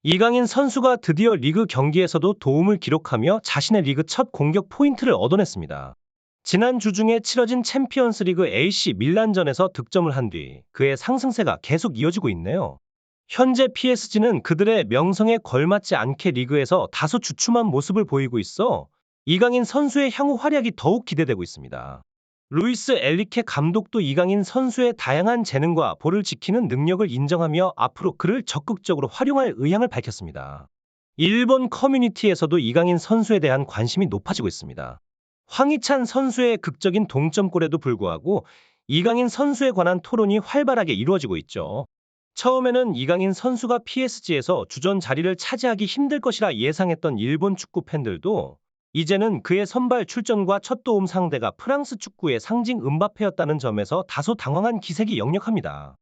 이강인 선수가 드디어 리그 경기에서도 도움을 기록하며 자신의 리그 첫 공격 포인트를 얻어냈습니다. 지난 주중에 치러진 챔피언스리그 AC 밀란전에서 득점을 한 뒤 그의 상승세가 계속 이어지고 있네요. 현재 PSG는 그들의 명성에 걸맞지 않게 리그에서 다소 주춤한 모습을 보이고 있어 이강인 선수의 향후 활약이 더욱 기대되고 있습니다. 루이스 엘리케 감독도 이강인 선수의 다양한 재능과 볼을 지키는 능력을 인정하며 앞으로 그를 적극적으로 활용할 의향을 밝혔습니다. 일본 커뮤니티에서도 이강인 선수에 대한 관심이 높아지고 있습니다. 황희찬 선수의 극적인 동점골에도 불구하고 이강인 선수에 관한 토론이 활발하게 이루어지고 있죠. 처음에는 이강인 선수가 PSG에서 주전 자리를 차지하기 힘들 것이라 예상했던 일본 축구 팬들도 이제는 그의 선발 출전과 첫 도움 상대가 프랑스 축구의 상징 음바페였다는 점에서 다소 당황한 기색이 역력합니다.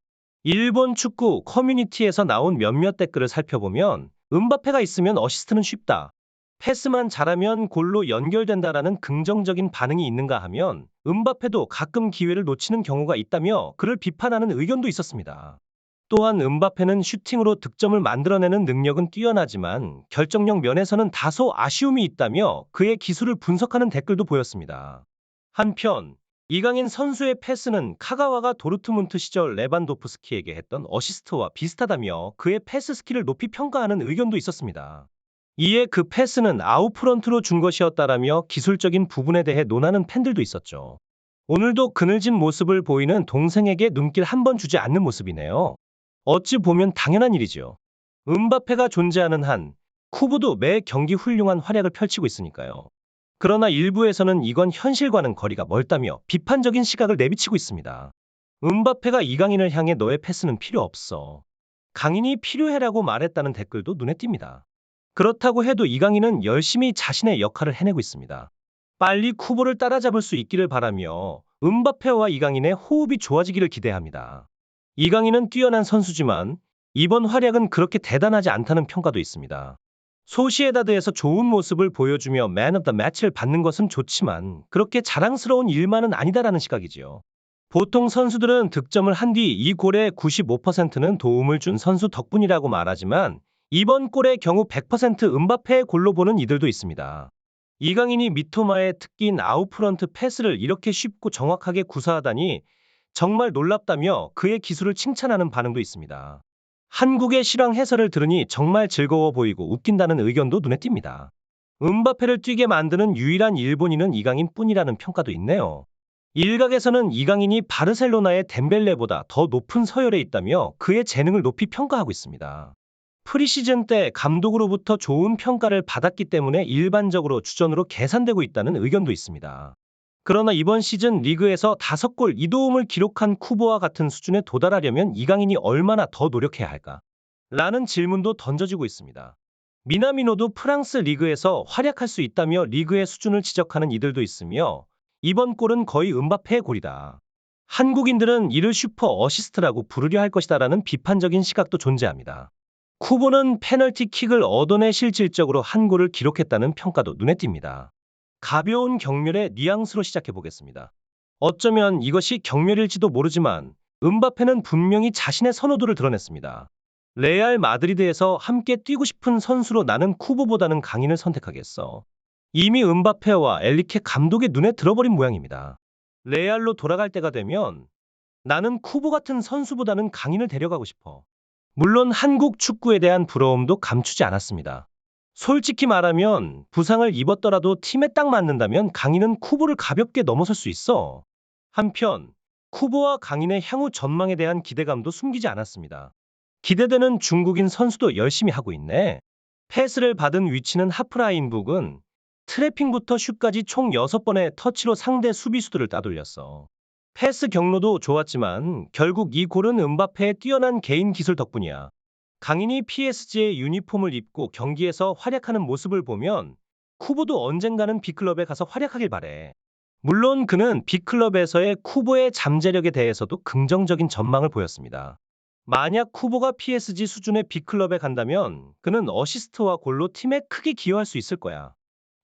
일본 축구 커뮤니티에서 나온 몇몇 댓글을 살펴보면 음바페가 있으면 어시스트는 쉽다. 패스만 잘하면 골로 연결된다라는 긍정적인 반응이 있는가 하면 음바페도 가끔 기회를 놓치는 경우가 있다며 그를 비판하는 의견도 있었습니다. 또한 음바페는 슈팅으로 득점을 만들어내는 능력은 뛰어나지만 결정력 면에서는 다소 아쉬움이 있다며 그의 기술을 분석하는 댓글도 보였습니다. 한편 이강인 선수의 패스는 카가와가 도르트문트 시절 레반도프스키에게 했던 어시스트와 비슷하다며 그의 패스 스킬을 높이 평가하는 의견도 있었습니다. 이에 그 패스는 아웃프런트로 준 것이었다라며 기술적인 부분에 대해 논하는 팬들도 있었죠. 오늘도 그늘진 모습을 보이는 동생에게 눈길 한 번 주지 않는 모습이네요. 어찌 보면 당연한 일이죠. 음바페가 존재하는 한 쿠보도 매 경기 훌륭한 활약을 펼치고 있으니까요. 그러나 일부에서는 이건 현실과는 거리가 멀다며 비판적인 시각을 내비치고 있습니다. 음바페가 이강인을 향해 너의 패스는 필요 없어. 강인이 필요해라고 말했다는 댓글도 눈에 띕니다. 그렇다고 해도 이강인은 열심히 자신의 역할을 해내고 있습니다. 빨리 쿠보를 따라잡을 수 있기를 바라며 음바페와 이강인의 호흡이 좋아지기를 기대합니다. 이강인은 뛰어난 선수지만 이번 활약은 그렇게 대단하지 않다는 평가도 있습니다. 소시에다드에서 좋은 모습을 보여주며 맨 오브 더 매치를 받는 것은 좋지만 그렇게 자랑스러운 일만은 아니다라는 시각이지요. 보통 선수들은 득점을 한 뒤 이 골의 95%는 도움을 준 선수 덕분이라고 말하지만 이번 골의 경우 100% 음바페의 골로 보는 이들도 있습니다. 이강인이 미토마의 특기인 아웃프런트 패스를 이렇게 쉽고 정확하게 구사하다니 정말 놀랍다며 그의 기술을 칭찬하는 반응도 있습니다. 한국의 실황 해설을 들으니 정말 즐거워 보이고 웃긴다는 의견도 눈에 띕니다. 음바페를 뛰게 만드는 유일한 일본인은 이강인 뿐이라는 평가도 있네요. 일각에서는 이강인이 바르셀로나의 덴벨레보다 더 높은 서열에 있다며 그의 재능을 높이 평가하고 있습니다. 프리시즌 때 감독으로부터 좋은 평가를 받았기 때문에 일반적으로 주전으로 계산되고 있다는 의견도 있습니다. 그러나 이번 시즌 리그에서 5골 2도움을 기록한 쿠보와 같은 수준에 도달하려면 이강인이 얼마나 더 노력해야 할까? 라는 질문도 던져지고 있습니다. 미나미노도 프랑스 리그에서 활약할 수 있다며 리그의 수준을 지적하는 이들도 있으며 이번 골은 거의 음바페의 골이다. 한국인들은 이를 슈퍼 어시스트라고 부르려 할 것이다라는 비판적인 시각도 존재합니다. 쿠보는 페널티킥을 얻어내 실질적으로 한 골을 기록했다는 평가도 눈에 띕니다. 가벼운 경멸의 뉘앙스로 시작해 보겠습니다. 어쩌면 이것이 경멸일지도 모르지만 음바페는 분명히 자신의 선호도를 드러냈습니다. 레알 마드리드에서 함께 뛰고 싶은 선수로 나는 쿠보보다는 강인을 선택하겠어. 이미 음바페와 엘리케 감독의 눈에 들어버린 모양입니다. 레알로 돌아갈 때가 되면 나는 쿠보 같은 선수보다는 강인을 데려가고 싶어. 물론 한국 축구에 대한 부러움도 감추지 않았습니다. 솔직히 말하면 부상을 입었더라도 팀에 딱 맞는다면 강인은 쿠보를 가볍게 넘어설 수 있어. 한편 쿠보와 강인의 향후 전망에 대한 기대감도 숨기지 않았습니다. 기대되는 중국인 선수도 열심히 하고 있네. 패스를 받은 위치는 하프라인 부근, 트래핑부터 슛까지 총 6번의 터치로 상대 수비수들을 따돌렸어. 패스 경로도 좋았지만 결국 이 골은 음바페의 뛰어난 개인 기술 덕분이야. 강인이 PSG의 유니폼을 입고 경기에서 활약하는 모습을 보면 쿠보도 언젠가는 빅클럽에 가서 활약하길 바래. 물론 그는 빅클럽에서의 쿠보의 잠재력에 대해서도 긍정적인 전망을 보였습니다. 만약 쿠보가 PSG 수준의 빅클럽에 간다면 그는 어시스트와 골로 팀에 크게 기여할 수 있을 거야.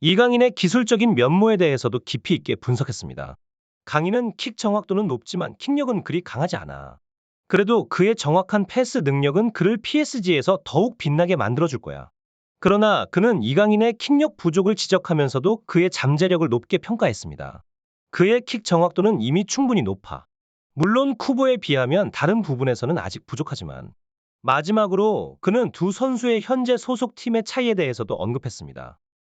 이강인의 기술적인 면모에 대해서도 깊이 있게 분석했습니다. 강인은 킥 정확도는 높지만 킥력은 그리 강하지 않아. 그래도 그의 정확한 패스 능력은 그를 PSG에서 더욱 빛나게 만들어줄 거야. 그러나 그는 이강인의 킥력 부족을 지적하면서도 그의 잠재력을 높게 평가했습니다. 그의 킥 정확도는 이미 충분히 높아. 물론 쿠보에 비하면 다른 부분에서는 아직 부족하지만. 마지막으로 그는 두 선수의 현재 소속 팀의 차이에 대해서도 언급했습니다.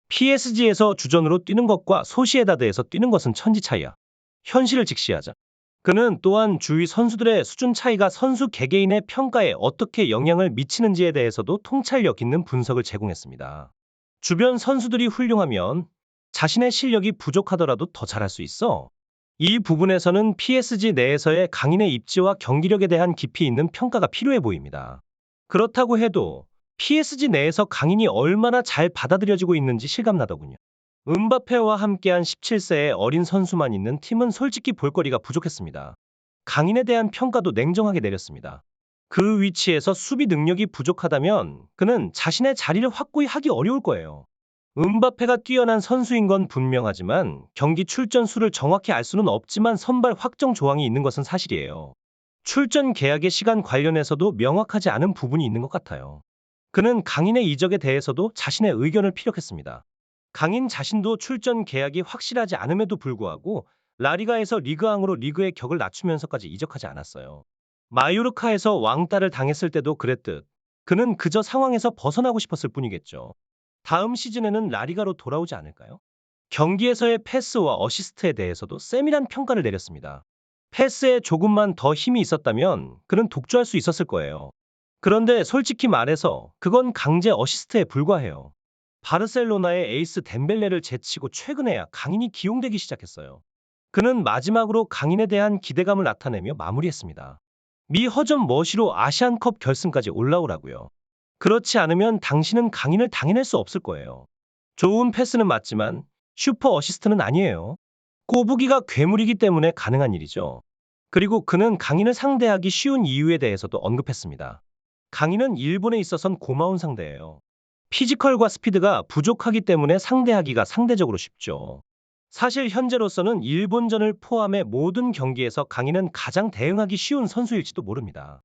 PSG에서 주전으로 뛰는 것과 소시에다드에서 뛰는 것은 천지 차이야. 현실을 직시하자. 그는 또한 주위 선수들의 수준 차이가 선수 개개인의 평가에 어떻게 영향을 미치는지에 대해서도 통찰력 있는 분석을 제공했습니다. 주변 선수들이 훌륭하면 자신의 실력이 부족하더라도 더 잘할 수 있어. 이 부분에서는 PSG 내에서의 강인의 입지와 경기력에 대한 깊이 있는 평가가 필요해 보입니다. 그렇다고 해도 PSG 내에서 강인이 얼마나 잘 받아들여지고 있는지 실감나더군요. 음바페와 함께한 17세의 어린 선수만 있는 팀은 솔직히 볼거리가 부족했습니다. 강인에 대한 평가도 냉정하게 내렸습니다. 그 위치에서 수비 능력이 부족하다면 그는 자신의 자리를 확고히 하기 어려울 거예요. 음바페가 뛰어난 선수인 건 분명하지만 경기 출전 수를 정확히 알 수는 없지만 선발 확정 조항이 있는 것은 사실이에요. 출전 계약의 시간 관련해서도 명확하지 않은 부분이 있는 것 같아요. 그는 강인의 이적에 대해서도 자신의 의견을 피력했습니다. 강인 자신도 출전 계약이 확실하지 않음에도 불구하고 라리가에서 리그앙으로 리그의 격을 낮추면서까지 이적하지 않았어요. 마요르카에서 왕따를 당했을 때도 그랬듯 그는 그저 상황에서 벗어나고 싶었을 뿐이겠죠. 다음 시즌에는 라리가로 돌아오지 않을까요? 경기에서의 패스와 어시스트에 대해서도 세밀한 평가를 내렸습니다. 패스에 조금만 더 힘이 있었다면 그는 독주할 수 있었을 거예요. 그런데 솔직히 말해서 그건 강제 어시스트에 불과해요. 바르셀로나의 에이스 덴벨레를 제치고 최근에야 강인이 기용되기 시작했어요. 그는 마지막으로 강인에 대한 기대감을 나타내며 마무리했습니다. 미 허점 머시로 아시안컵 결승까지 올라오라고요. 그렇지 않으면 당신은 강인을 당해낼 수 없을 거예요. 좋은 패스는 맞지만 슈퍼 어시스트는 아니에요. 꼬부기가 괴물이기 때문에 가능한 일이죠. 그리고 그는 강인을 상대하기 쉬운 이유에 대해서도 언급했습니다. 강인은 일본에 있어선 고마운 상대예요. 피지컬과 스피드가 부족하기 때문에 상대하기가 상대적으로 쉽죠. 사실 현재로서는 일본전을 포함해 모든 경기에서 강인은 가장 대응하기 쉬운 선수일지도 모릅니다.